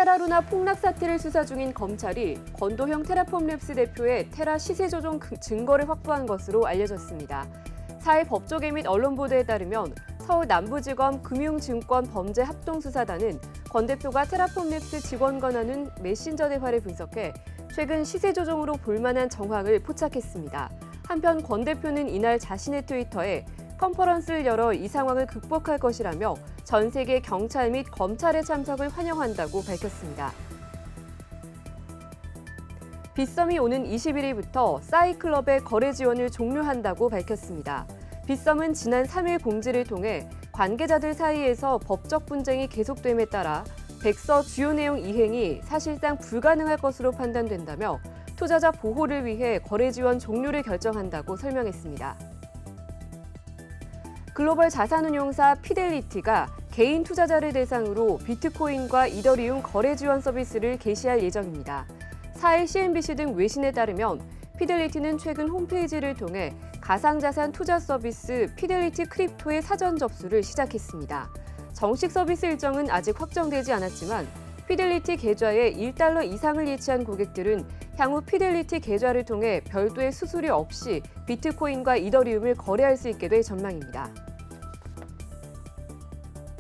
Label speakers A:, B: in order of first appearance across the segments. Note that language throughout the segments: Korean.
A: 테라루나 폭락 사태를 수사 중인 검찰이 권도형 테라폼랩스 대표의 테라 시세 조정 증거를 확보한 것으로 알려졌습니다. 4일 법조계 및 언론 보도에 따르면 서울 남부지검 금융증권범죄합동수사단은 권 대표가 테라폼랩스 직원과 나눈 메신저 대화를 분석해 최근 시세 조정으로 볼만한 정황을 포착했습니다. 한편 권 대표는 이날 자신의 트위터에 컨퍼런스를 열어 이 상황을 극복할 것이라며 전 세계 경찰 및 검찰의 참석을 환영한다고 밝혔습니다. 빗썸이 오는 21일부터 싸이클럽의 거래 지원을 종료한다고 밝혔습니다. 빗썸은 지난 3일 공지를 통해 관계자들 사이에서 법적 분쟁이 계속됨에 따라 백서 주요 내용 이행이 사실상 불가능할 것으로 판단된다며 투자자 보호를 위해 거래 지원 종료를 결정한다고 설명했습니다. 글로벌 자산운용사 피델리티가 개인 투자자를 대상으로 비트코인과 이더리움 거래 지원 서비스를 개시할 예정입니다. 4일 CNBC 등 외신에 따르면 피델리티는 최근 홈페이지를 통해 가상자산 투자 서비스 피델리티 크립토의 사전 접수를 시작했습니다. 정식 서비스 일정은 아직 확정되지 않았지만 피델리티 계좌에 $1 이상을 예치한 고객들은 향후 피델리티 계좌를 통해 별도의 수수료 없이 비트코인과 이더리움을 거래할 수 있게 될 전망입니다.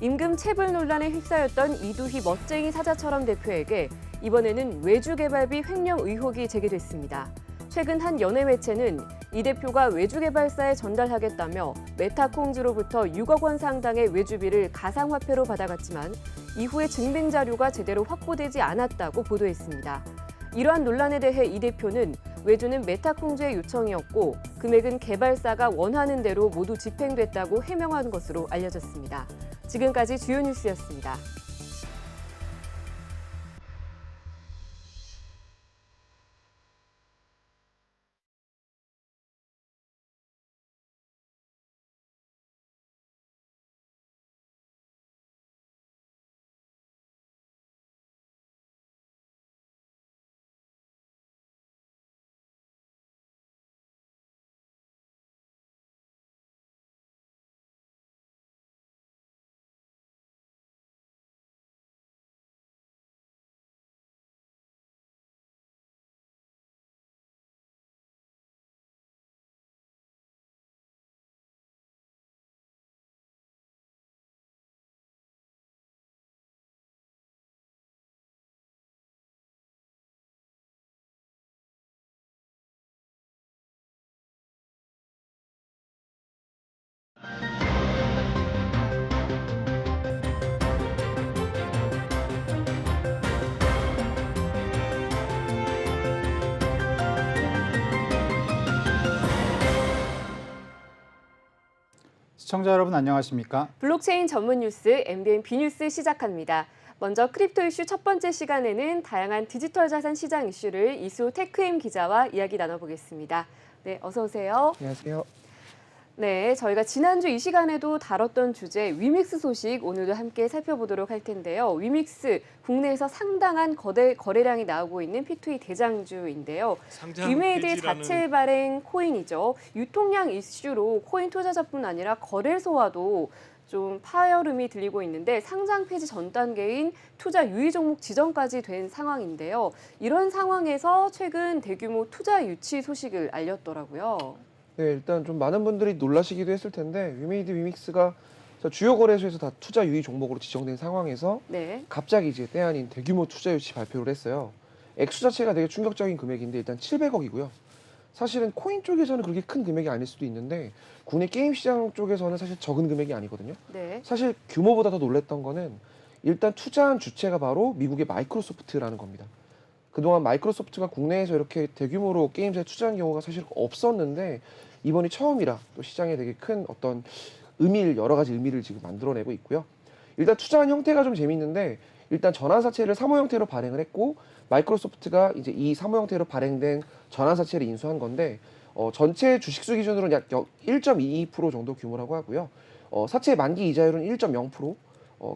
A: 임금 체불 논란에 휩싸였던 이두희 멋쟁이 사자처럼 대표에게 이번에는 외주개발비 횡령 의혹이 제기됐습니다. 최근 한 연예 매체는 이 대표가 외주개발사에 전달하겠다며 메타콩즈로부터 6억 원 상당의 외주비를 가상화폐로 받아갔지만 이후에 증빙 자료가 제대로 확보되지 않았다고 보도했습니다. 이러한 논란에 대해 이 대표는 외주는 메타콩즈의 요청이었고 금액은 개발사가 원하는 대로 모두 집행됐다고 해명한 것으로 알려졌습니다. 지금까지 주요 뉴스였습니다.
B: 시청자 여러분 안녕하십니까?
A: 블록체인 전문 뉴스 MBN B뉴스 시작합니다. 먼저 크립토 이슈 첫 번째 시간에는 다양한 디지털 자산 시장 이슈를 이수 테크엠 기자와 이야기 나눠보겠습니다. 네, 어서 오세요.
C: 안녕하세요.
A: 네, 저희가 지난주 이 시간에도 다뤘던 주제 위믹스 소식 오늘도 함께 살펴보도록 할 텐데요. 위믹스, 국내에서 상당한 거래량이 나오고 있는 P2E 대장주인데요. 위메이드 자체 발행 코인이죠. 유통량 이슈로 코인 투자자뿐 아니라 거래소와도 좀 파열음이 들리고 있는데 상장 폐지 전 단계인 투자 유의 종목 지정까지 된 상황인데요. 이런 상황에서 최근 대규모 투자 유치 소식을 알렸더라고요.
C: 네, 일단 좀 많은 분들이 놀라시기도 했을 텐데 위메이드 위믹스가 주요 거래소에서 다 투자 유의 종목으로 지정된 상황에서
A: 네.
C: 갑자기 이제 때 아닌 대규모 투자 유치 발표를 했어요. 액수 자체가 되게 충격적인 금액인데 일단 700억이고요. 사실은 코인 쪽에서는 그렇게 큰 금액이 아닐 수도 있는데 국내 게임 시장 쪽에서는 사실 적은 금액이 아니거든요.
A: 네.
C: 사실 규모보다 더 놀랬던 거는 일단 투자한 주체가 바로 미국의 마이크로소프트라는 겁니다. 그동안 마이크로소프트가 국내에서 이렇게 대규모로 게임사에 투자한 경우가 사실 없었는데 이번이 처음이라 또 시장에 되게 큰 어떤 여러 가지 의미를 지금 만들어내고 있고요. 일단 투자한 형태가 좀 재밌는데 일단 전환사채를 사모 형태로 발행을 했고 마이크로소프트가 이제 이 사모 형태로 발행된 전환사채를 인수한 건데 전체 주식수 기준으로는 약 1.22% 정도 규모라고 하고요. 사채 만기 이자율은 1.0%,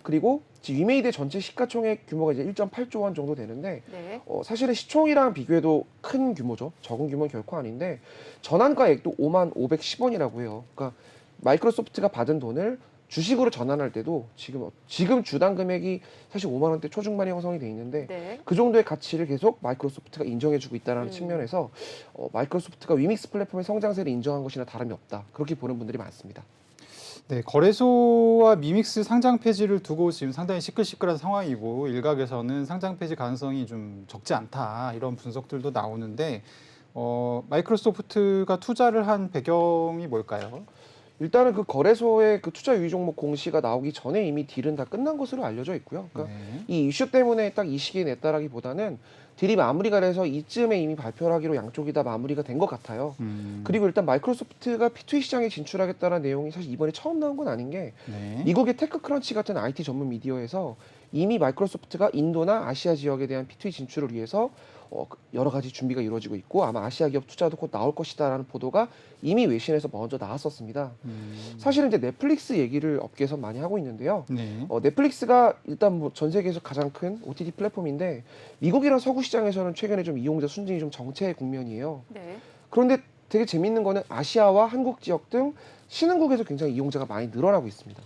C: 그리고 위메이드 전체 시가총액 규모가 이제 1.8조 원 정도 되는데
A: 네.
C: 사실은 시총이랑 비교해도 큰 규모죠. 적은 규모는 결코 아닌데 전환가액도 55,510원이라고 해요. 그러니까 마이크로소프트가 받은 돈을 주식으로 전환할 때도 지금 주당 금액이 사실 5만 원대 초중반이 형성이 돼 있는데
A: 네.
C: 그 정도의 가치를 계속 마이크로소프트가 인정해주고 있다는 측면에서 마이크로소프트가 위믹스 플랫폼의 성장세를 인정한 것이나 다름이 없다. 그렇게 보는 분들이 많습니다.
B: 네, 거래소와 미믹스 상장 폐지를 두고 지금 상당히 시끌시끌한 상황이고 일각에서는 상장 폐지 가능성이 좀 적지 않다 이런 분석들도 나오는데 마이크로소프트가 투자를 한 배경이 뭘까요?
C: 일단은 그 거래소의 그 투자 유의 종목 공시가 나오기 전에 이미 딜은 다 끝난 것으로 알려져 있고요. 그러니까
B: 네.
C: 이 이슈 때문에 딱 이 시기에 냈다라기보다는 딜이 마무리가 돼서 이쯤에 이미 발표를 하기로 양쪽이 다 마무리가 된 것 같아요. 그리고 일단 마이크로소프트가 P2E 시장에 진출하겠다는 내용이 사실 이번에 처음 나온 건 아닌 게
B: 네.
C: 미국의 테크크런치 같은 IT 전문 미디어에서 이미 마이크로소프트가 인도나 아시아 지역에 대한 P2E 진출을 위해서 여러 가지 준비가 이루어지고 있고 아마 아시아 기업 투자도 곧 나올 것이다라는 보도가 이미 외신에서 먼저 나왔었습니다. 사실은 이제 넷플릭스 얘기를 업계에서 많이 하고 있는데요.
B: 네.
C: 넷플릭스가 일단 뭐 전 세계에서 가장 큰 OTT 플랫폼인데 미국이랑 서구 시장에서는 최근에 좀 이용자 순진이 좀 정체의 국면이에요.
A: 네.
C: 그런데 되게 재밌는 거는 아시아와 한국 지역 등 신흥국에서 굉장히 이용자가 많이 늘어나고 있습니다.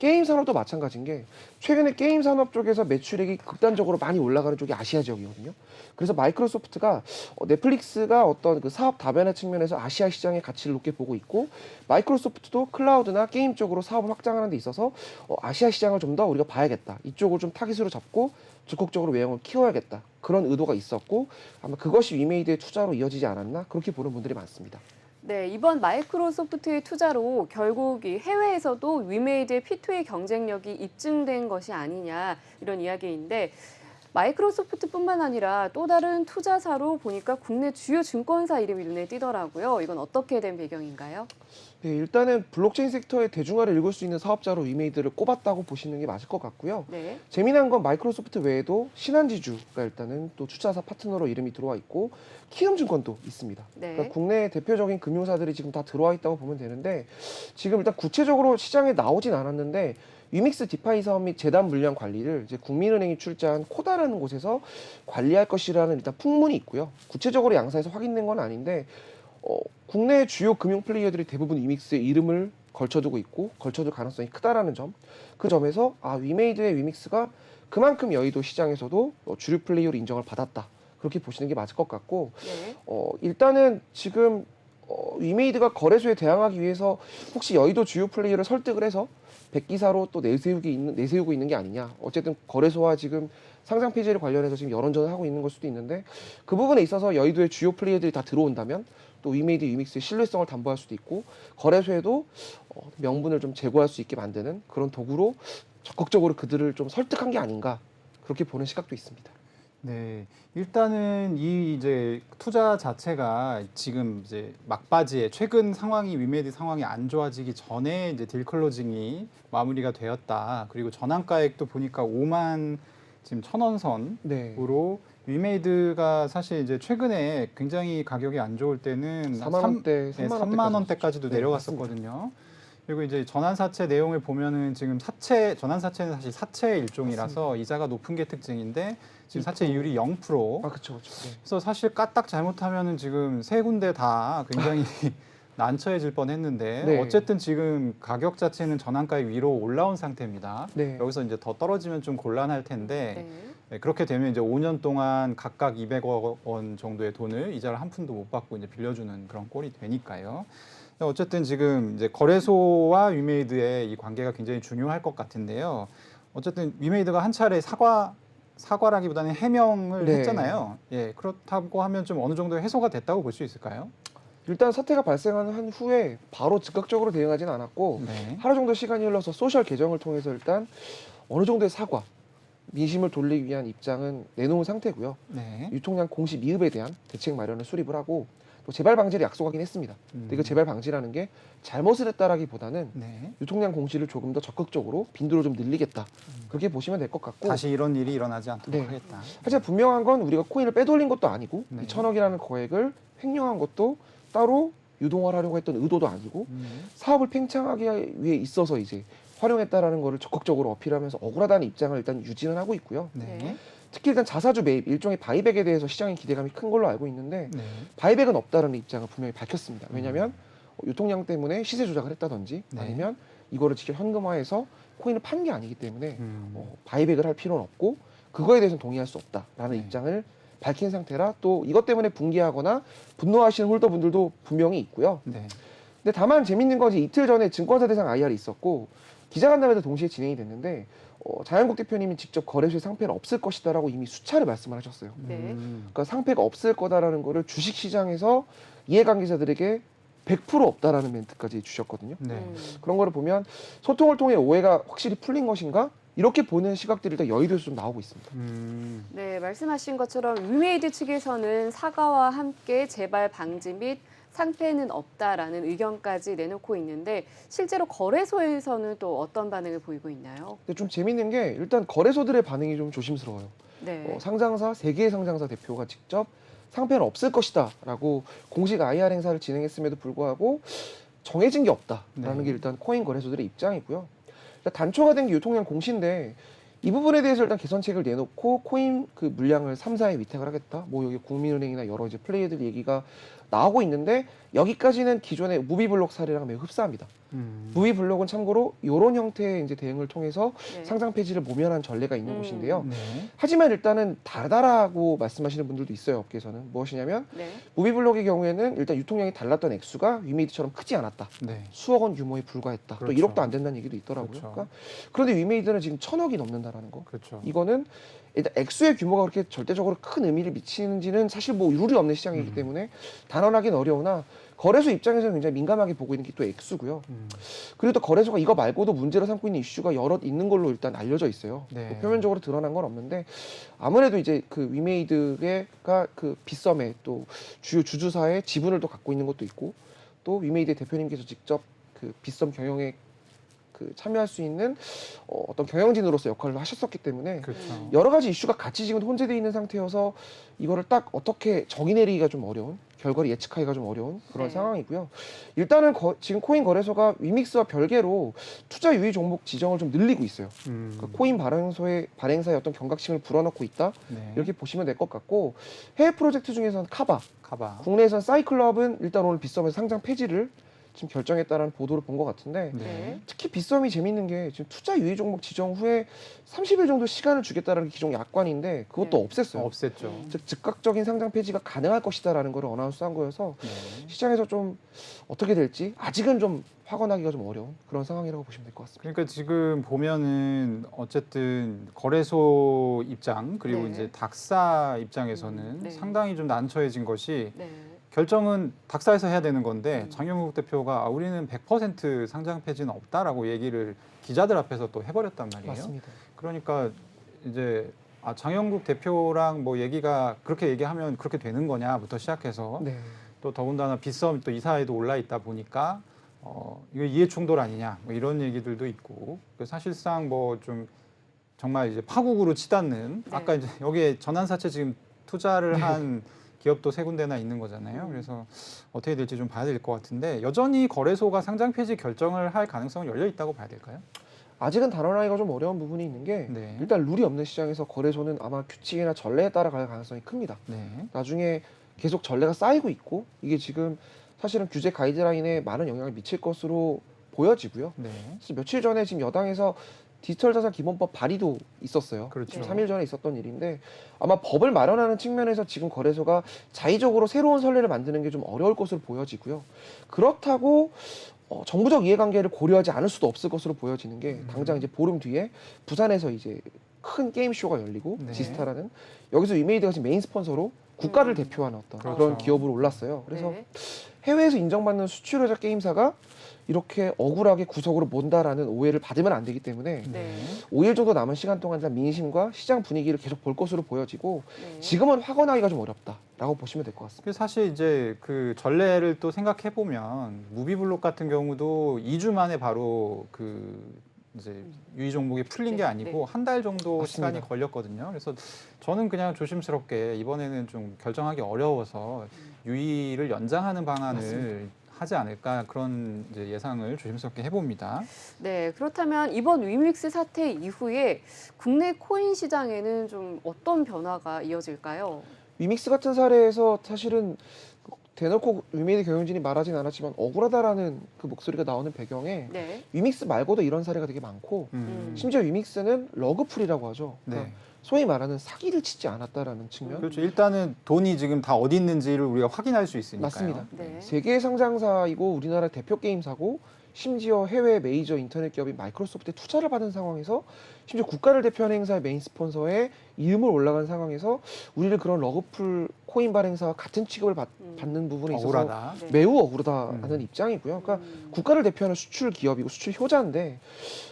C: 게임 산업도 마찬가지인 게 최근에 게임 산업 쪽에서 매출액이 극단적으로 많이 올라가는 쪽이 아시아 지역이거든요. 그래서 마이크로소프트가 넷플릭스가 어떤 그 사업 다변화 측면에서 아시아 시장의 가치를 높게 보고 있고 마이크로소프트도 클라우드나 게임 쪽으로 사업을 확장하는 데 있어서 아시아 시장을 좀 더 우리가 봐야겠다. 이쪽을 좀 타깃으로 잡고 적극적으로 외형을 키워야겠다. 그런 의도가 있었고 아마 그것이 위메이드의 투자로 이어지지 않았나 그렇게 보는 분들이 많습니다.
A: 네, 이번 마이크로소프트의 투자로 결국 이 해외에서도 위메이드의 P2E 경쟁력이 입증된 것이 아니냐 이런 이야기인데 마이크로소프트뿐만 아니라 또 다른 투자사로 보니까 국내 주요 증권사 이름이 눈에 띄더라고요. 이건 어떻게 된 배경인가요?
C: 네, 일단은 블록체인 섹터의 대중화를 읽을 수 있는 사업자로 위메이드를 꼽았다고 보시는 게 맞을 것 같고요.
A: 네.
C: 재미난 건 마이크로소프트 외에도 신한지주가 일단은 또 투자사 파트너로 이름이 들어와 있고 키움증권도 있습니다.
A: 네.
C: 그러니까 국내 대표적인 금융사들이 지금 다 들어와 있다고 보면 되는데 지금 일단 구체적으로 시장에 나오진 않았는데 위믹스 디파이 사업 및 재단 물량 관리를 이제 국민은행이 출자한 코다라는 곳에서 관리할 것이라는 일단 풍문이 있고요. 구체적으로 양사에서 확인된 건 아닌데 국내 주요 금융 플레이어들이 대부분 위믹스의 이름을 걸쳐두고 있고 걸쳐둘 가능성이 크다라는 점. 그 점에서 위메이드의 위믹스가 그만큼 여의도 시장에서도 주류 플레이어로 인정을 받았다. 그렇게 보시는 게 맞을 것 같고
A: 네.
C: 일단은 지금 위메이드가 거래소에 대항하기 위해서 혹시 여의도 주요 플레이어를 설득을 해서 백기사로 또 내세우고 있는 게 아니냐. 어쨌든 거래소와 지금 상장 폐지를 관련해서 지금 여론전을 하고 있는 걸 수도 있는데 그 부분에 있어서 여의도의 주요 플레이어들이 다 들어온다면 또 위메이드 위믹스의 신뢰성을 담보할 수도 있고 거래소에도 명분을 좀 제고할 수 있게 만드는 그런 도구로 적극적으로 그들을 좀 설득한 게 아닌가 그렇게 보는 시각도 있습니다.
B: 네, 일단은 이 이제 투자 자체가 지금 이제 막바지에 최근 상황이 위메이드 상황이 안 좋아지기 전에 이제 딜 클로징이 마무리가 되었다. 그리고 전환가액도 보니까 5만 지금 1,000원 선으로 위메이드가 사실 이제 최근에 굉장히 가격이 안 좋을 때는
C: 4만 원대,
B: 3만 원대까지도
C: 네,
B: 내려갔었거든요. 그리고 이제 전환사채 내용을 보면은 지금 전환사채는 사실 사채의 일종이라서 이자가 높은 게 특징인데 지금 사채 이율이 0%.
C: 그렇죠. 네.
B: 그래서 사실 까딱 잘못하면은 지금 세 군데 다 굉장히 난처해질 뻔했는데
C: 네.
B: 어쨌든 지금 가격 자체는 전환가액 위로 올라온 상태입니다.
C: 네.
B: 여기서 이제 더 떨어지면 좀 곤란할 텐데
A: 네.
B: 네, 그렇게 되면 이제 5년 동안 각각 200억 원 정도의 돈을 이자를 한 푼도 못 받고 이제 빌려주는 그런 꼴이 되니까요. 어쨌든 지금 이제 거래소와 위메이드의 이 관계가 굉장히 중요할 것 같은데요. 어쨌든 위메이드가 한 차례 사과라기보다는 해명을
C: 네.
B: 했잖아요. 예, 그렇다고 하면 좀 어느 정도 해소가 됐다고 볼 수 있을까요?
C: 일단 사태가 발생한 한 후에 바로 즉각적으로 대응하지는 않았고
B: 네.
C: 하루 정도 시간이 흘러서 소셜 계정을 통해서 일단 어느 정도의 사과, 민심을 돌리기 위한 입장은 내놓은 상태고요.
B: 네.
C: 유통량 공시 미흡에 대한 대책 마련을 수립을 하고 또 재발 방지를 약속하긴 했습니다. 근데 그 재발 방지라는 게 잘못을 했다라기보다는
B: 네.
C: 유통량 공시를 조금 더 적극적으로 빈도를 좀 늘리겠다. 그렇게 보시면 될 것 같고
B: 다시 이런 일이 일어나지 않도록
C: 네.
B: 하겠다.
C: 하지만 분명한 건 우리가 코인을 빼돌린 것도 아니고
B: 네.
C: 이 1,000억이라는 거액을 횡령한 것도 따로 유동화를 하려고 했던 의도도 아니고 사업을 팽창하기 위해 있어서 이제 활용했다라는 거를 적극적으로 어필하면서 억울하다는 입장을 일단 유지는 하고 있고요.
B: 네.
A: 네.
C: 특히 일단 자사주 매입, 일종의 바이백에 대해서 시장의 기대감이 큰 걸로 알고 있는데
B: 네.
C: 바이백은 없다는 입장을 분명히 밝혔습니다. 왜냐하면 유통량 때문에 시세 조작을 했다든지
B: 네.
C: 아니면 이거를 직접 현금화해서 코인을 판 게 아니기 때문에 바이백을 할 필요는 없고 그거에 대해서는 동의할 수 없다라는
B: 네.
C: 입장을 밝힌 상태라 또 이것 때문에 붕괴하거나 분노하시는 홀더분들도 분명히 있고요.
B: 네.
C: 근데 다만 재밌는 건 이제 이틀 전에 증권사 대상 IR이 있었고 기자간담회도 동시에 진행이 됐는데 자연국 대표님이 직접 거래소에 상패는 없을 것이다라고 이미 수차례 말씀을 하셨어요.
A: 네.
C: 그러니까 상패가 없을 거다라는 거를 주식시장에서 이해관계자들에게 100% 없다라는 멘트까지 주셨거든요.
B: 네.
C: 그런 거를 보면 소통을 통해 오해가 확실히 풀린 것인가? 이렇게 보는 시각들이 일단 여의도에서 좀 나오고 있습니다.
A: 네, 말씀하신 것처럼 위메이드 측에서는 사과와 함께 재발 방지 및 상패는 없다라는 의견까지 내놓고 있는데 실제로 거래소에서는 또 어떤 반응을 보이고 있나요?
C: 근데 좀 재밌는 게 일단 거래소들의 반응이 좀 조심스러워요.
A: 네.
C: 상장사, 3개의 상장사 대표가 직접 상패는 없을 것이다 라고 공식 IR 행사를 진행했음에도 불구하고 정해진 게 없다라는
B: 네.
C: 게 일단 코인 거래소들의 입장이고요. 일단 단초가 된 게 유통량 공시인데 이 부분에 대해서 일단 개선책을 내놓고 코인 그 물량을 3사에 위탁을 하겠다. 뭐 여기 국민은행이나 여러 이제 플레이어들 얘기가 나오고 있는데 여기까지는 기존의 무비블록 사례랑 매우 흡사합니다. 무비블록은 참고로 이런 형태의 이제 대응을 통해서
A: 네.
C: 상장 폐지를 모면한 전례가 있는 곳인데요.
B: 네.
C: 하지만 일단은 다르다라고 말씀하시는 분들도 있어요. 업계에서는 무엇이냐면
A: 네.
C: 무비블록의 경우에는 일단 유통량이 달랐던 액수가 위메이드처럼 크지 않았다.
B: 네.
C: 수억 원 규모에 불과했다.
B: 그렇죠.
C: 또 1억도 안 된다는 얘기도 있더라고요.
B: 그렇죠.
C: 그러니까 그런데 위메이드는 지금 1,000억이 넘는다라는 거.
B: 그렇죠.
C: 이거는 일단 액수의 규모가 그렇게 절대적으로 큰 의미를 미치는지는 사실 뭐 룰이 없는 시장이기 때문에 단언하기는 어려우나 거래소 입장에서는 굉장히 민감하게 보고 있는 게 또 액수고요. 그리고 또 거래소가 이거 말고도 문제로 삼고 있는 이슈가 여럿 있는 걸로 일단 알려져 있어요.
B: 네.
C: 뭐 표면적으로 드러난 건 없는데 아무래도 이제 그 위메이드가 그 빗썸의 또 주요 주주사의 지분을 또 갖고 있는 것도 있고 또 위메이드 대표님께서 직접 그 빗썸 경영에 그 참여할 수 있는 어떤 경영진으로서 역할을 하셨었기 때문에
B: 그렇죠.
C: 여러 가지 이슈가 같이 지금 혼재되어 있는 상태여서 이거를 딱 어떻게 정의 내리기가 좀 어려운, 결과를 예측하기가 좀 어려운 그런
A: 네.
C: 상황이고요. 일단은 지금 코인 거래소가 위믹스와 별개로 투자 유의 종목 지정을 좀 늘리고 있어요. 그러니까 코인 발행사의 어떤 경각심을 불어넣고 있다
B: 네.
C: 이렇게 보시면 될 것 같고 해외 프로젝트 중에서는 카바,
B: 카바.
C: 국내에서는 사이클럽은 일단 오늘 빗썸에서 상장 폐지를 지금 결정했다라는 보도를 본 것 같은데
B: 네.
C: 특히 빗썸이 재밌는 게 지금 투자 유의 종목 지정 후에 30일 정도 시간을 주겠다라는 게 기존 약관인데 그것도
A: 네.
C: 없앴어요.
B: 없앴죠.
C: 즉 즉각적인 상장 폐지가 가능할 것이다라는 걸 어나운스한 거여서
B: 네.
C: 시장에서 좀 어떻게 될지 아직은 좀 확언하기가 좀 어려운 그런 상황이라고 보시면 될 것 같습니다.
B: 그러니까 지금 보면은 어쨌든 거래소 입장 그리고
A: 네.
B: 이제 닥사 입장에서는
A: 네.
B: 상당히 좀 난처해진 것이
A: 네.
B: 결정은 닥사에서 해야 되는 건데 장영국 대표가 우리는 100% 상장 폐지는 없다라고 얘기를 기자들 앞에서 또 해버렸단 말이에요.
C: 맞습니다.
B: 그러니까 이제 장영국 대표랑 뭐 얘기가 그렇게 얘기하면 그렇게 되는 거냐부터 시작해서
C: 네.
B: 또 더군다나 빗썸 또 이사회도 올라 있다 보니까 이거 이해 충돌 아니냐 뭐 이런 얘기들도 있고 사실상 뭐 좀 정말 이제 파국으로 치닫는
A: 네.
B: 아까 이제 여기에 전환사채 지금 투자를 한 기업도 세 군데나 있는 거잖아요. 그래서 어떻게 될지 좀 봐야 될 것 같은데 여전히 거래소가 상장 폐지 결정을 할 가능성은 열려 있다고 봐야 될까요?
C: 아직은 단언하기가 좀 어려운 부분이 있는 게
B: 네.
C: 일단 룰이 없는 시장에서 거래소는 아마 규칙이나 전례에 따라 갈 가능성이 큽니다.
B: 네.
C: 나중에 계속 전례가 쌓이고 있고 이게 지금 사실은 규제 가이드라인에 많은 영향을 미칠 것으로 보여지고요.
B: 네.
C: 사실 며칠 전에 지금 여당에서 디지털 자산 기본법 발의도 있었어요.
B: 그렇죠.
C: 지금 3일 전에 있었던 일인데 아마 법을 마련하는 측면에서 지금 거래소가 자의적으로 새로운 선례를 만드는 게 좀 어려울 것으로 보여지고요. 그렇다고 정부적 이해관계를 고려하지 않을 수도 없을 것으로 보여지는 게 당장 이제 보름 뒤에 부산에서 이제 큰 게임 쇼가 열리고
B: 네.
C: 지스타라는 여기서 위메이드가 지금 메인 스폰서로 국가를 대표하는 어떤
B: 그렇죠.
C: 그런 기업으로 올랐어요. 그래서
A: 네.
C: 해외에서 인정받는 수출의자 게임사가 이렇게 억울하게 구석으로 몬다라는 오해를 받으면 안 되기 때문에
A: 네.
C: 5일 정도 남은 시간 동안 일단 민심과 시장 분위기를 계속 볼 것으로 보여지고
A: 네.
C: 지금은 확언하기가 좀 어렵다라고 보시면 될 것 같습니다.
B: 사실 이제 그 전례를 또 생각해 보면 무비블록 같은 경우도 2주 만에 바로 그 이제 유의 종목이 풀린 게
A: 네,
B: 아니고
A: 네.
B: 한 달 정도
C: 맞습니다.
B: 시간이 걸렸거든요. 그래서 저는 그냥 조심스럽게 이번에는 좀 결정하기 어려워서 유의를 연장하는 방안을
C: 맞습니다.
B: 하지 않을까 그런 이제 예상을 조심스럽게 해봅니다.
A: 네, 그렇다면 이번 위믹스 사태 이후에 국내 코인 시장에는 좀 어떤 변화가 이어질까요?
C: 위믹스 같은 사례에서 사실은 대놓고 위메이드 경영진이 말하진 않았지만 억울하다라는 그 목소리가 나오는 배경에
A: 네.
C: 위믹스 말고도 이런 사례가 되게 많고 심지어 위믹스는 러그풀이라고 하죠.
B: 네.
C: 그러니까 소위 말하는 사기를 치지 않았다라는 측면.
B: 그렇죠. 일단은 돈이 지금 다 어디 있는지를 우리가 확인할 수 있으니까요.
C: 맞습니다.
A: 네.
C: 세계 상장사이고 우리나라 대표 게임사고 심지어 해외 메이저 인터넷 기업인 마이크로소프트에 투자를 받은 상황에서 심지어 국가를 대표하는 행사의 메인 스폰서에 이름을 올라간 상황에서 우리를 그런 러그풀 코인 발행사와 같은 취급을 받는 부분에 있어서
B: 억울하다.
A: 네.
C: 매우 억울하다는 입장이고요. 그러니까 국가를 대표하는 수출 기업이고 수출 효자인데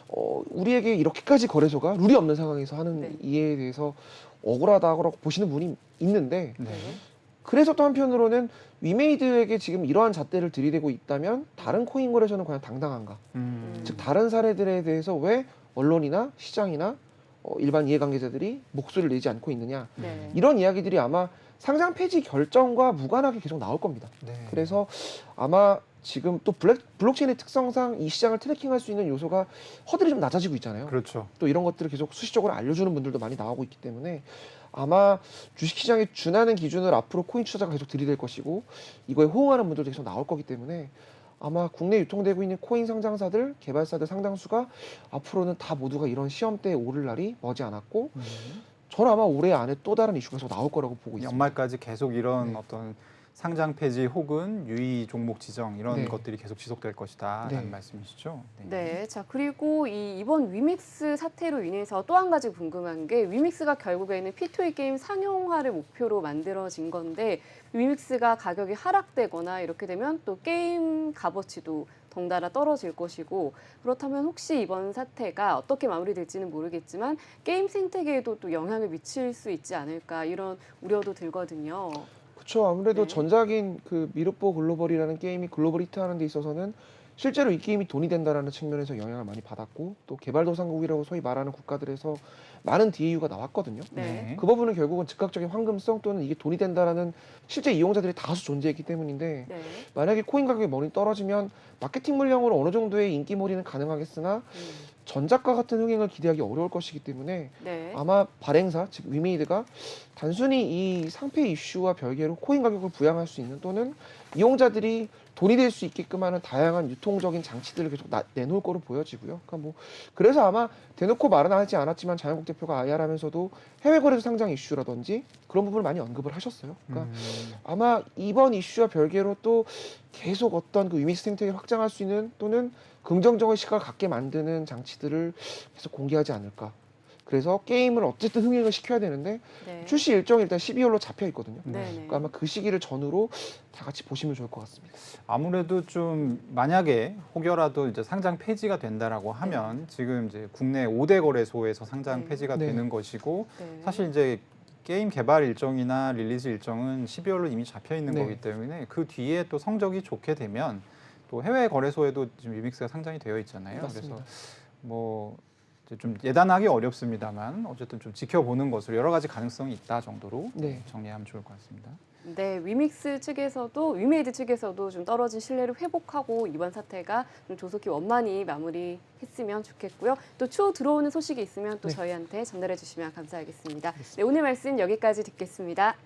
C: 우리에게 이렇게까지 거래소가 룰이 없는 상황에서 하는
A: 네.
C: 이에 대해서 억울하다고 보시는 분이 있는데
B: 네.
C: 그래서 또 한편으로는 위메이드에게 지금 이러한 잣대를 들이대고 있다면 다른 코인 거래소는 과연 당당한가? 즉 다른 사례들에 대해서 왜 언론이나 시장이나 일반 이해관계자들이 목소리를 내지 않고 있느냐?
A: 네.
C: 이런 이야기들이 아마 상장 폐지 결정과 무관하게 계속 나올 겁니다.
B: 네.
C: 그래서 아마 지금 또 블록체인의 특성상 이 시장을 트래킹할 수 있는 요소가 허들이 좀 낮아지고 있잖아요.
B: 그렇죠.
C: 또 이런 것들을 계속 수시적으로 알려주는 분들도 많이 나오고 있기 때문에 아마 주식시장에 준하는 기준을 앞으로 코인 투자자가 계속 들이댈 것이고 이거에 호응하는 분들도 계속 나올 거기 때문에 아마 국내 유통되고 있는 코인 상장사들, 개발사들 상당수가 앞으로는 다 모두가 이런 시험대에 오를 날이 머지않았고 저는 아마 올해 안에 또 다른 이슈가 계속 나올 거라고 보고 있습니다.
B: 연말까지 계속 이런
C: 네.
B: 어떤 상장 폐지 혹은 유의 종목 지정 이런
C: 네.
B: 것들이 계속 지속될 것이다라는
C: 네.
B: 말씀이시죠?
A: 네, 자 그리고 이번 위믹스 사태로 인해서 또 한 가지 궁금한 게 위믹스가 결국에는 P2E 게임 상용화를 목표로 만들어진 건데 위믹스가 가격이 하락되거나 이렇게 되면 또 게임 값어치도 덩달아 떨어질 것이고 그렇다면 혹시 이번 사태가 어떻게 마무리될지는 모르겠지만 게임 생태계에도 또 영향을 미칠 수 있지 않을까 이런 우려도 들거든요.
C: 그렇죠. 아무래도
A: 네.
C: 전작인 그 미르보 글로벌이라는 게임이 글로벌 히트하는 데 있어서는 실제로 이 게임이 돈이 된다라는 측면에서 영향을 많이 받았고 또 개발도상국이라고 소위 말하는 국가들에서 많은 DAU가 나왔거든요.
A: 네.
C: 그 부분은 결국은 즉각적인 황금성 또는 이게 돈이 된다라는 실제 이용자들이 다수 존재했기 때문인데
A: 네.
C: 만약에 코인 가격이 많이 떨어지면 마케팅 물량으로 어느 정도의 인기몰이는 가능하겠으나 전작과 같은 흥행을 기대하기 어려울 것이기 때문에
A: 네.
C: 아마 발행사 즉 위메이드가 단순히 이 상패 이슈와 별개로 코인 가격을 부양할 수 있는 또는 이용자들이 돈이 될 수 있게끔 하는 다양한 유통적인 장치들을 계속 내놓을 거로 보여지고요. 그러니까 뭐 그래서 아마 대놓고 말은 하지 않았지만 자영국 대표가 IR하면서도 해외 거래소 상장 이슈라든지 그런 부분을 많이 언급을 하셨어요. 그러니까 아마 이번 이슈와 별개로 또 계속 어떤 그 위믹스 생태계를 확장할 수 있는 또는 긍정적인 시각을 갖게 만드는 장치들을 계속 공개하지 않을까. 그래서 게임을 어쨌든 흥행을 시켜야 되는데
A: 네.
C: 출시 일정이 일단 12월로 잡혀 있거든요.
A: 네.
C: 그러니까 아마 그 시기를 전후로 다 같이 보시면 좋을 것 같습니다.
B: 아무래도 좀 만약에 혹여라도 이제 상장 폐지가 된다라고 하면 지금 이제 국내 5대 거래소에서 상장
A: 네.
B: 폐지가
C: 네.
B: 되는 것이고
A: 네.
B: 사실 이제 게임 개발 일정이나 릴리즈 일정은 12월로 이미 잡혀 있는
C: 네.
B: 거기 때문에 그 뒤에 또 성적이 좋게 되면 또 해외 거래소에도 지금 위믹스가 상장이 되어 있잖아요.
C: 맞습니다.
B: 그래서 뭐 이제 좀 예단하기 어렵습니다만 어쨌든 좀 지켜보는 것으로 여러 가지 가능성이 있다 정도로
C: 네.
B: 정리하면 좋을 것 같습니다.
A: 네, 위믹스 측에서도 위메이드 측에서도 좀 떨어진 신뢰를 회복하고 이번 사태가 좀 조속히 원만히 마무리했으면 좋겠고요. 또 추후 들어오는 소식이 있으면 또
C: 네.
A: 저희한테 전달해 주시면 감사하겠습니다. 네, 오늘 말씀 여기까지 듣겠습니다.